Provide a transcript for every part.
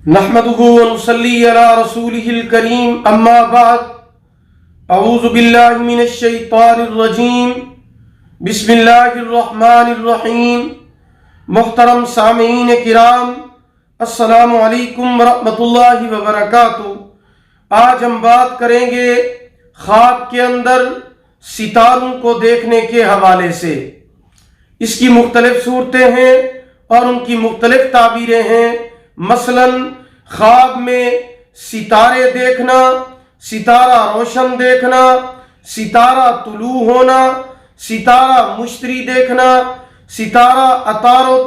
نحمده ونصلي على رسوله الكريم اما بعد اعوذ باللہ من الشیطان الرجیم بسم اللہ الرحمن الرحیم محترم سامعین کرام السلام علیکم ورحمۃ اللہ وبرکاتہ۔ آج ہم بات کریں گے خواب کے اندر ستاروں کو دیکھنے کے حوالے سے۔ اس کی مختلف صورتیں ہیں اور ان کی مختلف تعبیریں ہیں۔ مثلا خواب میں ستارے دیکھنا، ستارہ روشن دیکھنا، ستارہ طلوع ہونا، ستارہ مشتری دیکھنا، ستارہ عطارد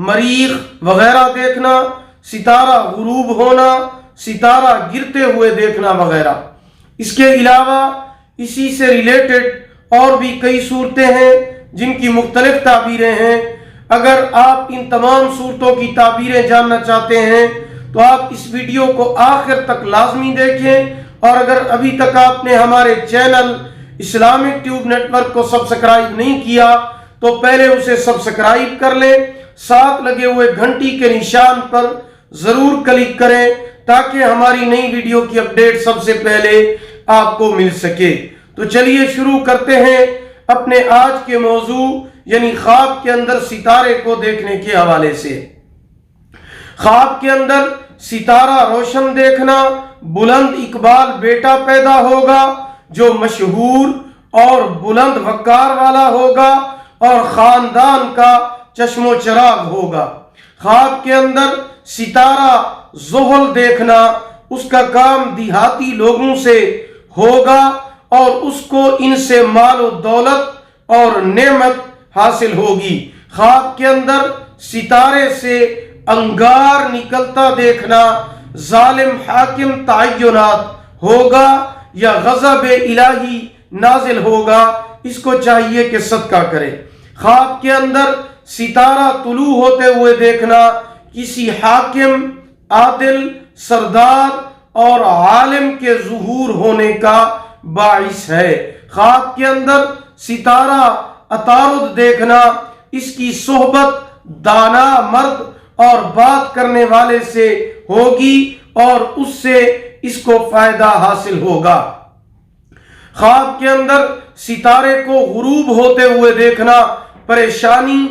مریخ وغیرہ دیکھنا، ستارہ غروب ہونا، ستارہ گرتے ہوئے دیکھنا وغیرہ۔ اس کے علاوہ اسی سے ریلیٹڈ اور بھی کئی صورتیں ہیں جن کی مختلف تعبیریں ہیں۔ اگر آپ ان تمام صورتوں کی تعبیریں جاننا چاہتے ہیں تو آپ اس ویڈیو کو آخر تک لازمی دیکھیں، اور اگر ابھی تک آپ نے ہمارے channel Islamic tube network کو سبسکرائب نہیں کیا تو پہلے اسے سبسکرائب کر لیں، ساتھ لگے ہوئے گھنٹی کے نشان پر ضرور کلک کریں تاکہ ہماری نئی ویڈیو کی اپڈیٹ سب سے پہلے آپ کو مل سکے۔ تو چلیے شروع کرتے ہیں اپنے آج کے موضوع یعنی خواب کے اندر ستارے کو دیکھنے کے حوالے سے۔ خواب کے اندر ستارہ روشن دیکھنا، بلند اقبال بیٹا پیدا ہوگا جو مشہور اور بلند وقار والا ہوگا اور خاندان کا چشم و چراغ ہوگا۔ خواب کے اندر ستارہ زحل دیکھنا، اس کا کام دیہاتی لوگوں سے ہوگا اور اس کو ان سے مال و دولت اور نعمت حاصل ہوگی۔ خواب کے اندر ستارے سے انگار نکلتا دیکھنا، ظالم حاکم تعینات ہوگا یا غضب الہی نازل ہوگا، اس کو چاہیے کہ صدقہ کرے۔ خواب کے اندر ستارہ طلوع ہوتے ہوئے دیکھنا کسی حاکم، عادل، سردار اور عالم کے ظہور ہونے کا باعث ہے۔ خواب کے اندر ستارہ عطارد دیکھنا اس کی صحبت دانا مرد اور بات کرنے والے سے ہوگی اور اس سے اس کو فائدہ حاصل ہوگا۔ خواب کے اندر ستارے کو غروب ہوتے ہوئے دیکھنا پریشانی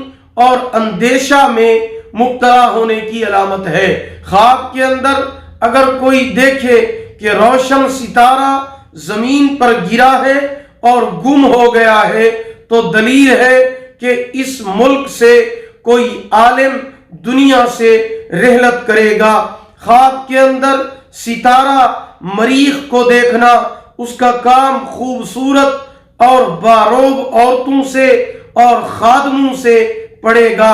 اور اندیشہ میں مبتلا ہونے کی علامت ہے۔ خواب کے اندر اگر کوئی دیکھے کہ روشن ستارہ زمین پر گرا ہے اور گم ہو گیا ہے تو دلیل ہے کہ اس ملک سے کوئی عالم دنیا سے رحلت کرے گا۔ خواب کے اندر ستارہ مریخ کو دیکھنا، اس کا کام خوبصورت اور باروب عورتوں سے اور خادموں سے پڑے گا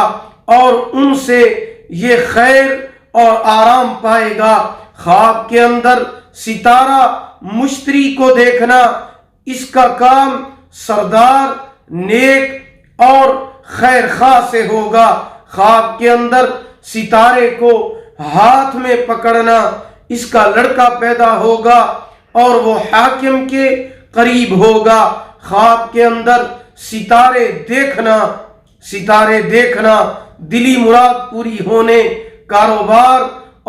اور ان سے یہ خیر اور آرام پائے گا۔ خواب کے اندر ستارہ مشتری کو دیکھنا، اس کا کام سردار، نیک اور خیر خواہ سے ہوگا۔ خواب کے اندر ستارے کو ہاتھ میں پکڑنا، اس کا لڑکا پیدا ہوگا اور وہ حاکم کے قریب ہوگا۔ خواب کے اندر ستارے دیکھنا دلی مراد پوری ہونے، کاروبار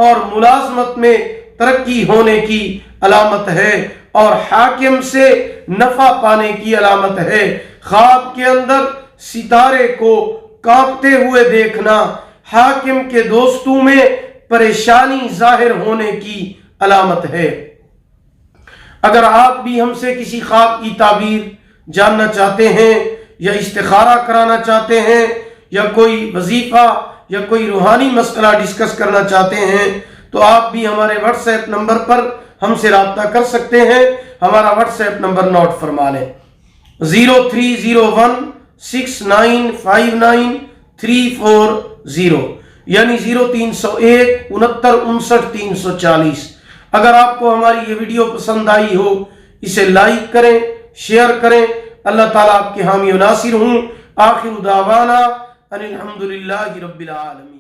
اور ملازمت میں ترقی ہونے کی علامت ہے اور حاکم سے نفع پانے کی علامت ہے۔ خواب کے اندر ستارے کو کانپتے ہوئے دیکھنا حاکم کے دوستوں میں پریشانی ظاہر ہونے کی علامت ہے۔ اگر آپ بھی ہم سے کسی خواب کی تعبیر جاننا چاہتے ہیں یا استخارہ کرانا چاہتے ہیں یا کوئی وظیفہ یا کوئی روحانی مسئلہ ڈسکس کرنا چاہتے ہیں تو آپ بھی ہمارے واٹس ایپ نمبر پر ہم سے رابطہ کر سکتے ہیں۔ ہمارا واٹس ایپ نمبر نوٹ فرما لیں، 0301 6959 340 یعنی 0301 69 59 340۔ اگر آپ کو ہماری یہ ویڈیو پسند آئی ہو اسے لائک کریں، شیئر کریں۔ اللہ تعالیٰ آپ کے حامی و ناصر ہوں۔ آخر دعوانا ان الحمدللہ رب العالمین۔